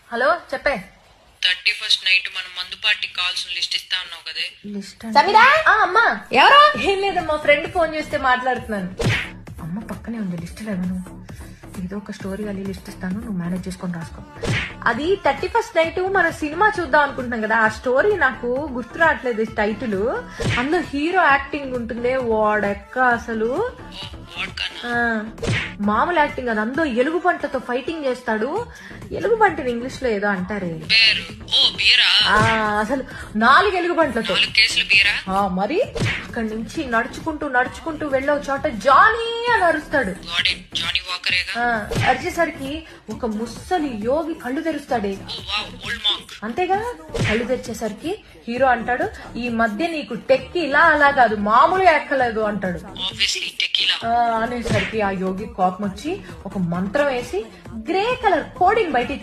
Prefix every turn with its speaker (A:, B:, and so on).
A: Hello చెప్పే
B: 31st night మనం మందు పార్టీ కాల్స్ లిస్ట్ ఇస్తా ఉన్నావు కదే.
A: లిస్ట్ అమ్మా ఎవరో ఏం లేదమ్మా ఫ్రెండ్ ఫోన్ చేస్తే మాట్లాడుతున్నాను. అమ్మ పక్కనే ఉంది లిస్ట్ లేవను ఏదో ఒక స్టోరీ అది లిస్ట్ ఇస్తాను నువ్వు మేనేజ్ చేసుకొని రాసుకో. అది 31st నైట్ మన సినిమా చూద్దాం అనుకుంటున్నాం కదా ఆ స్టోరీ నాకు గుర్తు రావట్లేదు టైటిల్. అందులో హీరో యాక్టింగ్ ఉంటుంది వాడెక్క అసలు మామూలు యాక్టింగ్ అది. అందులో ఎలుగు పంటతో ఫైటింగ్ చేస్తాడు. ఎలుగు పంటని ఇంగ్లీష్ లో ఏదో అంటారే అసలు 4 ఎలుగు పంటలతో మరి అక్కడి నుంచి నడుచుకుంటూ నడుచుకుంటూ వెళ్ళే చోట జానీ అని అరుస్తాడు. అరిచేసరికి ఒక ముస్సలి యోగి కళ్ళు తెరుస్తాడే అంతేగా. కళ్ళు తెరిచేసరికి హీరో అంటాడు ఈ మధ్య నీకు టెక్కి ఇలా అలా కాదు మామూలుగా ఎక్కలేదు అంటాడు. అనేసరికి ఆ యోగి కోపం వచ్చి ఒక మంత్రం వేసి గ్రే కలర్ కోడింగ్ బయటికి